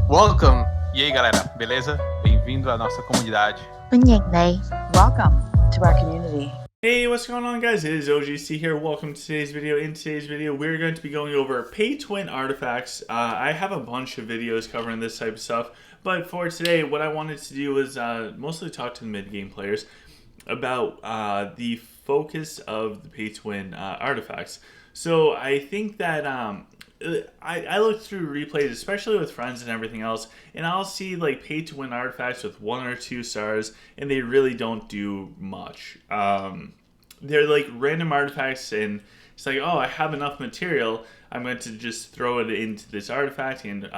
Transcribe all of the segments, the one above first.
Welcome! E aí, galera, beleza? Bem-vindo à nossa comunidade. Welcome to our community. Hey, what's going on, guys? It is OGC here. Welcome to today's video. In today's video, we're going to be going over pay-to-win artifacts. I have a bunch of videos covering this type of stuff, but for today, what I wanted to do was mostly talk to the mid-game players about the focus of the pay-to-win artifacts. So I think that I look through replays, especially with friends and everything else, and I'll see like pay-to-win artifacts with 1 or 2 stars, and they really don't do much. They're like random artifacts, and it's like, oh, I have enough material, I'm going to just throw it into this artifact, and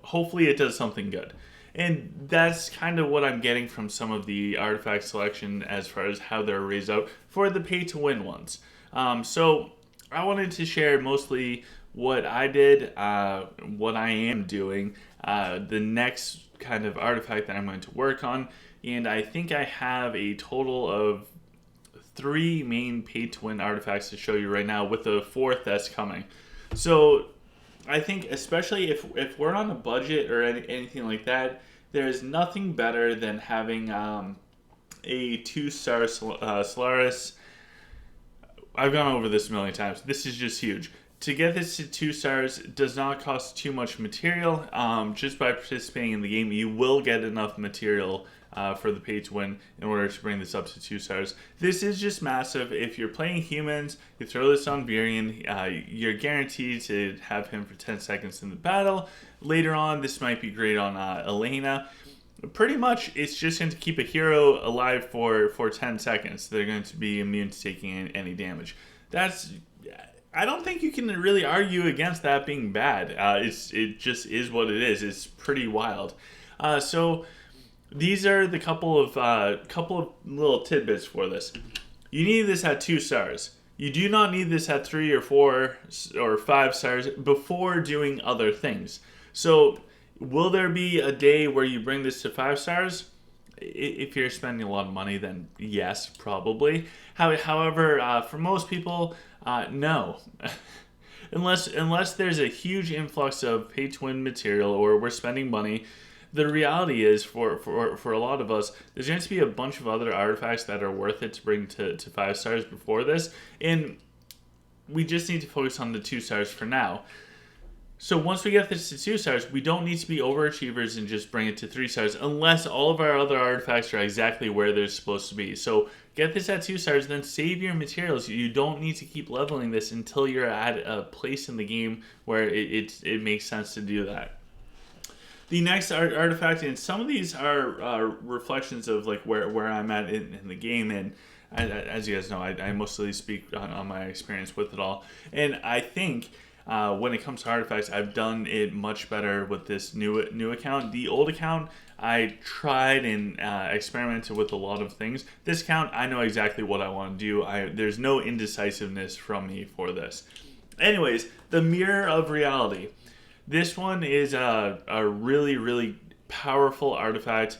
hopefully it does something good. And that's kind of what I'm getting from some of the artifact selection as far as how they're raised out for the pay-to-win ones. So I wanted to share mostly what I did, what I am doing, the next kind of artifact that I'm going to work on, and I think I have a total of 3 main pay-to-win artifacts to show you right now, with a 4th that's coming. So I think especially if we're on a budget or anything like that, there's nothing better than having a 2-star Solaris. I've gone over this a million times. This is just huge. To get this to 2 stars does not cost too much material. Just by participating in the game, you will get enough material for the pay to win in order to bring this up to 2 stars. This is just massive. If you're playing humans, you throw this on Virion, you're guaranteed to have him for 10 seconds in the battle. Later on, this might be great on Elena. Pretty much, it's just going to keep a hero alive for 10 seconds. They're going to be immune to taking any damage. I don't think you can really argue against that being bad. It just is what it is. It's pretty wild. So these are the couple of little tidbits for this. You need this at 2 stars. You do not need this at 3 or 4 or 5 stars before doing other things. So will there be a day where you bring this to 5 stars? If you're spending a lot of money, then yes, probably. However, for most people, no. unless there's a huge influx of pay-to-win material or we're spending money, the reality is for a lot of us, there's going to be a bunch of other artifacts that are worth it to bring to 5 stars before this, and we just need to focus on the 2 stars for now. So once we get this to 2 stars, we don't need to be overachievers and just bring it to 3 stars unless all of our other artifacts are exactly where they're supposed to be. So get this at 2 stars, then save your materials. You don't need to keep leveling this until you're at a place in the game where it makes sense to do that. The next artifact, and some of these are reflections of like where I'm at in the game, and as you guys know, I mostly speak on my experience with it all. And I think when it comes to artifacts, I've done it much better with this new account. The old account, I tried and experimented with a lot of things. This account, I know exactly what I want to do. There's no indecisiveness from me for this. Anyways, the Mirror of Reality. This one is a really, really powerful artifact.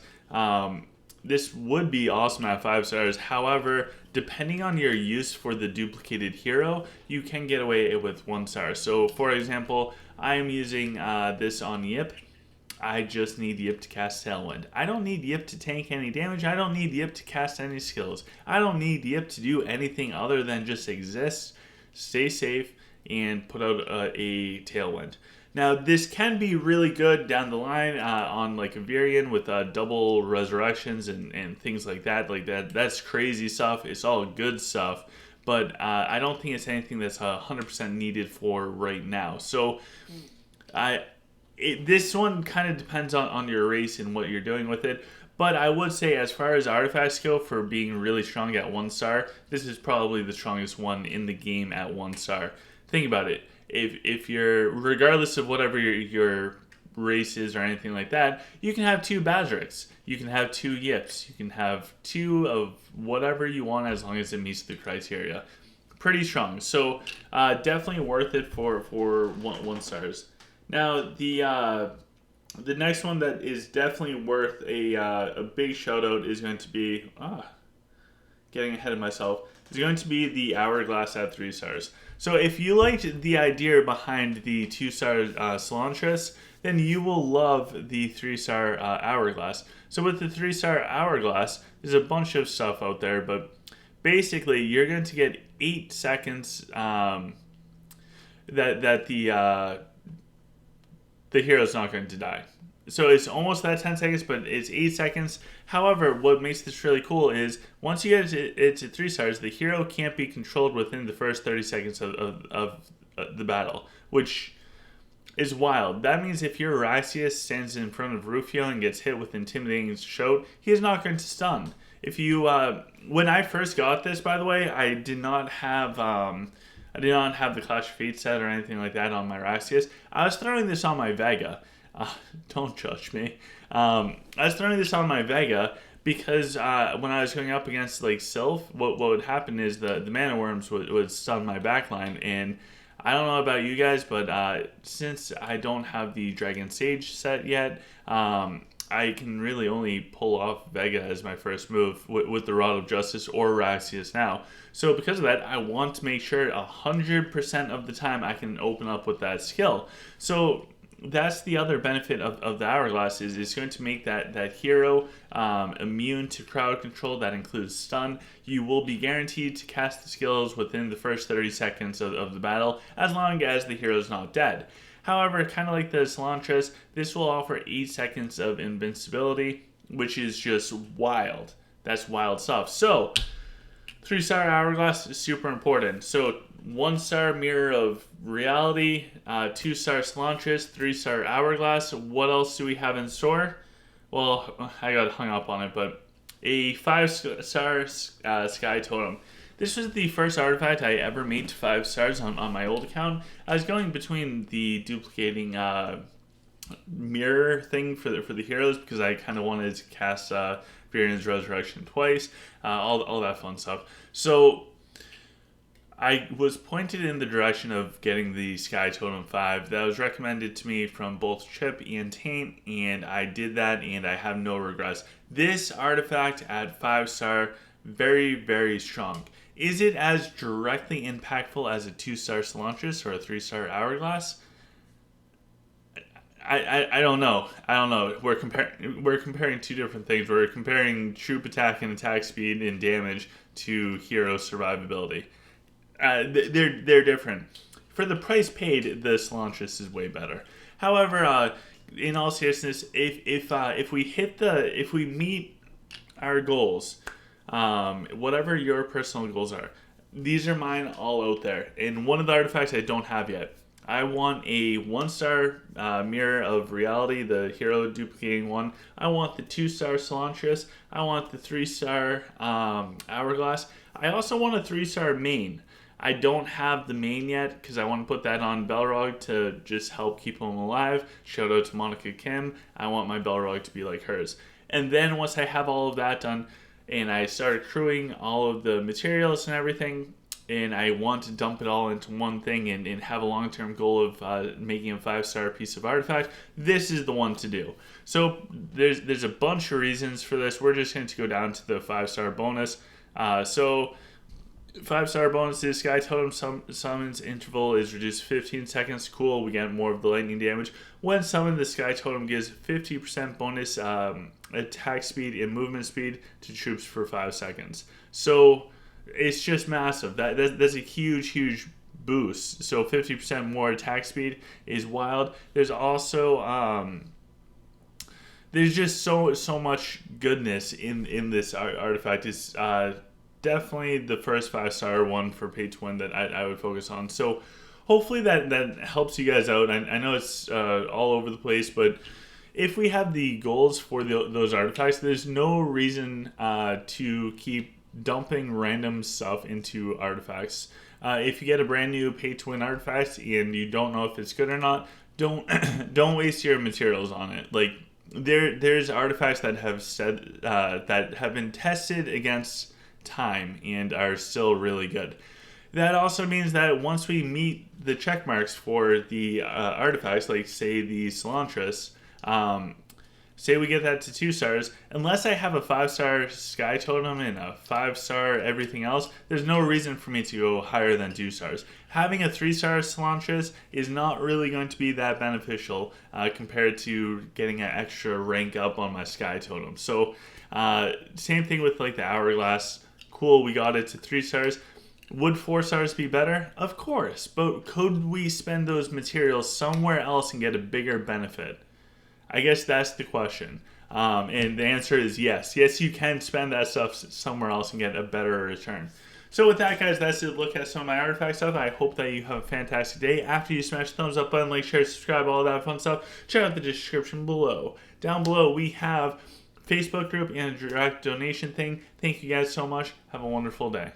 This would be awesome at 5 stars. However, depending on your use for the duplicated hero, you can get away with 1 star. So, for example, I am using this on Yip. I just need Yip to cast Tailwind. I don't need Yip to tank any damage. I don't need Yip to cast any skills. I don't need Yip to do anything other than just exist, stay safe, and put out a Tailwind. Now, this can be really good down the line on like a Virion with double resurrections and things like that. Like that's crazy stuff. It's all good stuff, but I don't think it's anything that's 100% needed for right now. So, this one kind of depends on your race and what you're doing with it. But I would say, as far as artifacts go, for being really strong at 1 star, this is probably the strongest one in the game at 1 star. Think about it. If you're, regardless of whatever your race is or anything like that, you can have 2 Bazricks, you can have 2 Yips, you can have 2 of whatever you want as long as it meets the criteria. Pretty strong. So definitely worth it for 1 stars. Now the next one that is definitely worth a big shout out is going to be getting ahead of myself. It's going to be the Hourglass at 3 stars. So if you liked the idea behind the 2-star Solaris, then you will love the 3-star Hourglass. So with the 3-star Hourglass, there's a bunch of stuff out there, but basically you're going to get 8 seconds that the hero's not going to die. So it's almost that 10 seconds, but it's 8 seconds. However, what makes this really cool is once you get it to 3 stars, the hero can't be controlled within the first 30 seconds of the battle, which is wild. That means if your Raxius stands in front of Rufio and gets hit with Intimidating Shout, he is not going to stun. If you, when I first got this, by the way, I did not have the Clash of Fate set or anything like that on my Raxius. I was throwing this on my Vega. Don't judge me. I was throwing this on my Vega because when I was going up against like Sylph, what would happen is the Mana Worms would stun my backline. And I don't know about you guys, but since I don't have the Dragon Sage set yet, I can really only pull off Vega as my first move with the Rod of Justice or Raxius now. So because of that, I want to make sure 100% of the time I can open up with that skill. So that's the other benefit of the Hourglass is it's going to make that hero immune to crowd control. That includes stun. You will be guaranteed to cast the skills within the first 30 seconds of the battle as long as the hero is not dead. However, kind of like the Solaris, this will offer 8 seconds of invincibility, which is just wild. That's wild stuff. So 3-star Hourglass is super important. So 1-star Mirror of Reality, 2-star Solaris, 3-star Hourglass. What else do we have in store? Well, I got hung up on it, but a 5-star Sky Totem. This was the first artifact I ever made to 5 stars on my old account. I was going between the duplicating mirror thing for the heroes because I kind of wanted to cast Varian's Resurrection twice, all that fun stuff. So I was pointed in the direction of getting the Sky Totem 5. That was recommended to me from both Chip and Taint, and I did that, and I have no regrets. This artifact at 5-star, very, very strong. Is it as directly impactful as a 2-star Solaris or a 3-star Hourglass? I don't know. We're comparing two different things. We're comparing troop attack and attack speed and damage to hero survivability. They're different. For the price paid, the Solaris is way better. However, in all seriousness, if we meet our goals, whatever your personal goals are, these are mine all out there. And one of the artifacts I don't have yet, I want a 1-star Mirror of Reality, the hero duplicating one. I want the 2-star Solaris. I want the 3-star Hourglass. I also want a 3-star main. I don't have the main yet because I want to put that on Belrog to just help keep him alive. Shout out to Monica Kim. I want my Belrog to be like hers. And then once I have all of that done and I start accruing all of the materials and everything, and I want to dump it all into one thing and have a long-term goal of making a 5-star piece of artifact, this is the one to do. So there's a bunch of reasons for this. We're just going to go down to the 5-star bonus. So 5-star bonuses, Sky Totem summons interval is reduced 15 seconds. Cool, we get more of the lightning damage. When summoned, the Sky Totem gives 50% bonus attack speed and movement speed to troops for 5 seconds. So it's just massive. That's a huge boost. So 50% more attack speed is wild. There's also there's just so much goodness in this artifact. It's definitely the first 5-star one for pay to win that I would focus on. So hopefully that helps you guys out. I know it's all over the place, but if we have the goals for those artifacts, there's no reason to keep dumping random stuff into artifacts. If you get a brand new pay to win artifact and you don't know if it's good or not, don't waste your materials on it. Like there's artifacts that have said that have been tested against time and are still really good. That also means that once we meet the check marks for the artifacts, like say the Solaris, Say we get that to 2 stars, unless I have a 5-star sky totem and a 5-star everything else, there's no reason for me to go higher than 2 stars. Having a 3-star Solaris is not really going to be that beneficial compared to getting an extra rank up on my sky totem. So same thing with like the Hourglass. Cool, we got it to 3 stars. Would 4 stars be better? Of course, but could we spend those materials somewhere else and get a bigger benefit? I guess that's the question. And the answer is yes. Yes, you can spend that stuff somewhere else and get a better return. So with that, guys, that's it. Look at some of my artifact stuff. I hope that you have a fantastic day. After you smash the thumbs up button, like, share, subscribe, all that fun stuff, check out the description below. Down below, we have Facebook group and a direct donation thing. Thank you guys so much. Have a wonderful day.